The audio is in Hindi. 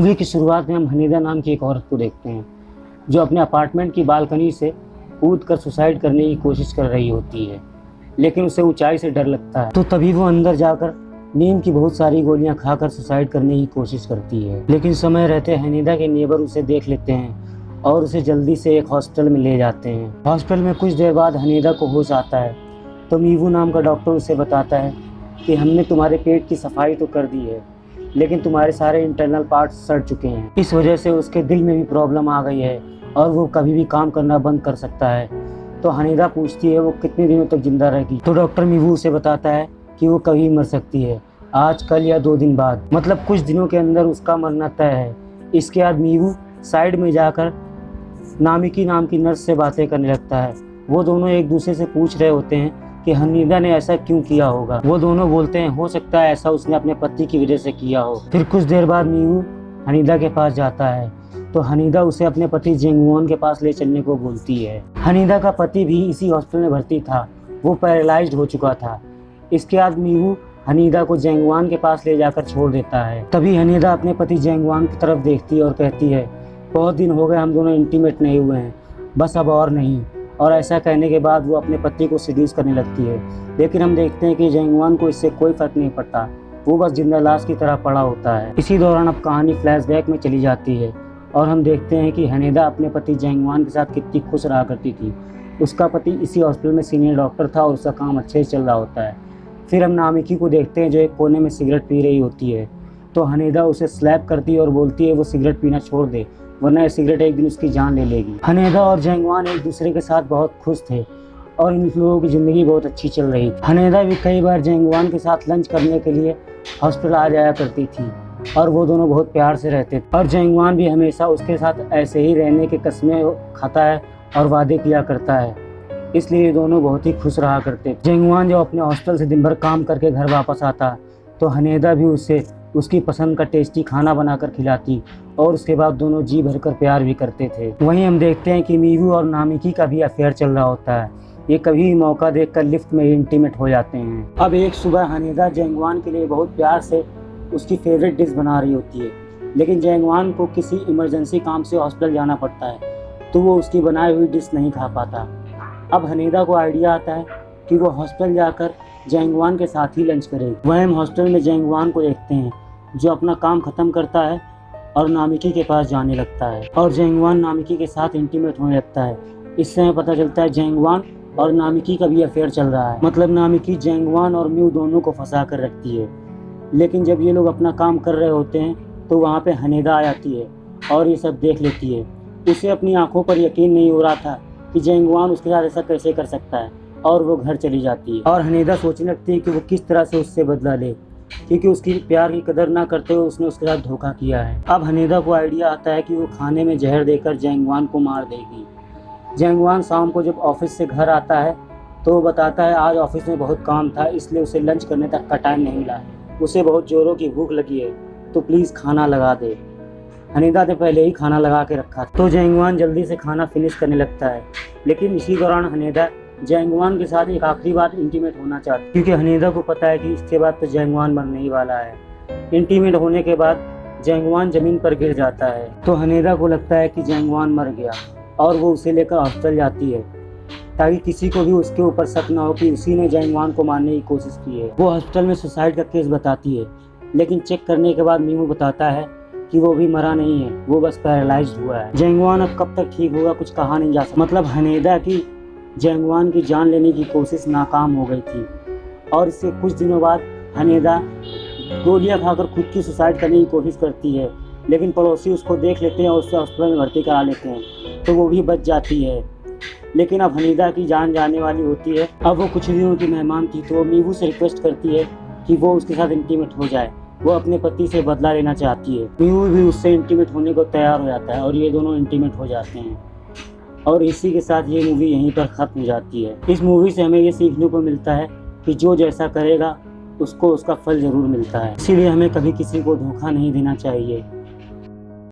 मूवी की शुरुआत में हम हनीदा नाम की एक औरत को देखते हैं जो अपने अपार्टमेंट की बालकनी से कूदकर सुसाइड करने की कोशिश कर रही होती है, लेकिन उसे ऊंचाई से डर लगता है। तो तभी वो अंदर जाकर नीम की बहुत सारी गोलियां खाकर सुसाइड करने की कोशिश करती है। लेकिन समय रहते हनीदा के नेबर उसे देख लेते हैं और उसे जल्दी से एक हॉस्पिटल में ले जाते हैं। हॉस्पिटल में कुछ देर बाद हनीदा को होश आता है तो मीवू नाम का डॉक्टर उसे बताता है कि हमने तुम्हारे पेट की सफाई तो कर दी है, लेकिन तुम्हारे सारे इंटरनल पार्ट्स सड़ चुके हैं। इस वजह से उसके दिल में भी प्रॉब्लम आ गई है और वो कभी भी काम करना बंद कर सकता है। तो हनीदा पूछती है वो कितने दिनों तक जिंदा रहेगी। तो डॉक्टर मीवू उसे बताता है कि वो कभी मर सकती है, आज, कल या 2 दिन बाद, मतलब कुछ दिनों के अंदर उसका मरना तय है। इसके बाद मीवू साइड में जाकर नामिकी नाम की नर्स से बातें करने लगता है। वो दोनों एक दूसरे से पूछ रहे होते हैं कि हनीदा ने ऐसा क्यों किया होगा। वो दोनों बोलते हैं हो सकता है ऐसा उसने अपने पति की वजह से किया हो। फिर कुछ देर बाद मीवू हनीदा के पास जाता है तो हनीदा उसे अपने पति जेंगवॉन के पास ले चलने को बोलती है। हनीदा का पति भी इसी हॉस्पिटल में भर्ती था, वो पैरालाइज्ड हो चुका था। इसके बाद मीवू हनीदा को जेंगवान के पास ले जाकर छोड़ देता है। तभी हनीदा अपने पति जेंगवान की तरफ देखती है और कहती है बहुत दिन हो गए हम दोनों इंटीमेट नहीं हुए हैं, बस अब और नहीं। और ऐसा कहने के बाद वो अपने पति को सीड्यूस करने लगती है। लेकिन हम देखते हैं कि जेंगवान को इससे कोई फर्क नहीं पड़ता, वो बस जिंदा लाश की तरह पड़ा होता है। इसी दौरान अब कहानी फ्लैशबैक में चली जाती है और हम देखते हैं कि हनीदा अपने पति जेंगवान के साथ कितनी खुश रहा करती थी। उसका पति इसी हॉस्पिटल में सीनियर डॉक्टर था और उसका काम अच्छे से चल रहा होता है। फिर हम नामिकी को देखते हैं जो एक कोने में सिगरेट पी रही होती है। तो हनीदा उसे स्लैप करती है और बोलती है वो सिगरेट पीना छोड़ दे, वरना ये सिगरेट एक दिन उसकी जान ले लेगी। हनीदा और जेंगवान एक दूसरे के साथ बहुत खुश थे और इन लोगों की ज़िंदगी बहुत अच्छी चल रही थी। हनीदा भी कई बार जेंगवान के साथ लंच करने के लिए हॉस्पिटल आ जाया करती थी और वो दोनों बहुत प्यार से रहते थे। और जेंगवान भी हमेशा उसके साथ ऐसे ही रहने की कस्में खाता है और वादे किया करता है, इसलिए ये दोनों बहुत ही खुश रहा करते थे। जेंगवान जब अपने हॉस्टल से दिन भर काम करके घर वापस आता तो हनीदा भी उससे उसकी पसंद का टेस्टी खाना बनाकर खिलाती और उसके बाद दोनों जी भरकर प्यार भी करते थे। वहीं हम देखते हैं कि मीवू और नामिकी का भी अफेयर चल रहा होता है। ये कभी भी मौका देखकर लिफ्ट में इंटीमेट हो जाते हैं। अब एक सुबह हनीदा जेंगवान के लिए बहुत प्यार से उसकी फेवरेट डिश बना रही होती है, लेकिन जेंगवान को किसी इमरजेंसी काम से हॉस्पिटल जाना पड़ता है तो वो उसकी बनाई हुई डिश नहीं खा पाता। अब हनीदा को आइडिया आता है कि वो हॉस्पिटल जाकर जेंगवान के साथ ही लंच करेगी। वह हम हॉस्पिटल में जेंगवान को देखते हैं जो अपना काम ख़त्म करता है और नामिकी के पास जाने लगता है और जेंगवान नामिकी के साथ इंटीमेट होने लगता है। इससे हमें पता चलता है जेंगवान और नामिकी का भी अफेयर चल रहा है, मतलब नामिकी जेंगवान और म्यू दोनों को फंसा कर रखती है। लेकिन जब ये लोग अपना काम कर रहे होते हैं तो वहाँ पे हनीदा आ जाती है और ये सब देख लेती है। उसे अपनी आंखों पर यकीन नहीं हो रहा था कि जेंगवान उसके साथ ऐसा कैसे कर सकता है और वो घर चली जाती है। और हनीदा सोचने लगती है कि वो किस तरह से उससे बदला ले, क्योंकि उसकी प्यार की कदर ना करते हुए उसने उसके साथ धोखा किया है। अब हनीदा को आइडिया आता है कि वो खाने में जहर देकर जेंगवान को मार देगी। जेंगवान शाम को जब ऑफिस से घर आता है तो वो बताता है आज ऑफिस में बहुत काम था, इसलिए उसे लंच करने तक का टाइम नहीं मिला। उसे बहुत जोरों की भूख लगी है तो प्लीज़ खाना लगा दे। हनीदा ने पहले ही खाना लगा के रखा था तो जेंगवान जल्दी से खाना फिनिश करने लगता है। लेकिन इसी दौरान हनीदा जेंगवान के साथ एक आखिरी बार इंटीमेट होना चाहती है, क्योंकि हनीदा को पता है कि इसके बाद तो जेंगवान मरने ही वाला है। इंटीमेट होने के बाद जेंगवान ज़मीन पर गिर जाता है तो हनीदा को लगता है कि जेंगवान मर गया और वो उसे लेकर हॉस्पिटल जाती है ताकि किसी को भी उसके ऊपर शक ना हो कि उसी ने जेंगवान को मारने की कोशिश की है। वो हॉस्पिटल में सुसाइड का केस बताती है, लेकिन चेक करने के बाद मीमू बताता है कि वो भी मरा नहीं है, वो बस पैरालाइज्ड हुआ है। जेंगवान अब कब तक ठीक होगा कुछ कहा नहीं जा सकता। मतलब हनीदा की जेंगवान की जान लेने की कोशिश नाकाम हो गई थी और इससे कुछ दिनों बाद हनीदा गोलियां खाकर खुद की सुसाइड करने की कोशिश करती है, लेकिन पड़ोसी उसको देख लेते हैं और उससे हॉस्पिटल में भर्ती करा लेते हैं तो वो भी बच जाती है। लेकिन अब हनीदा की जान जाने वाली होती है। अब वो कुछ दिनों की मेहमान थी तो वो मीवू से रिक्वेस्ट करती है कि वो उसके साथ इंटीमेट हो जाए। वो अपने पति से बदला लेना चाहती है। मीवू भी उससे इंटीमेट होने को तैयार हो जाता है और ये दोनों इंटीमेट हो जाते हैं और इसी के साथ ये मूवी यहीं पर ख़त्म हो जाती है। इस मूवी से हमें ये सीखने को मिलता है कि जो जैसा करेगा उसको उसका फल ज़रूर मिलता है, इसीलिए हमें कभी किसी को धोखा नहीं देना चाहिए।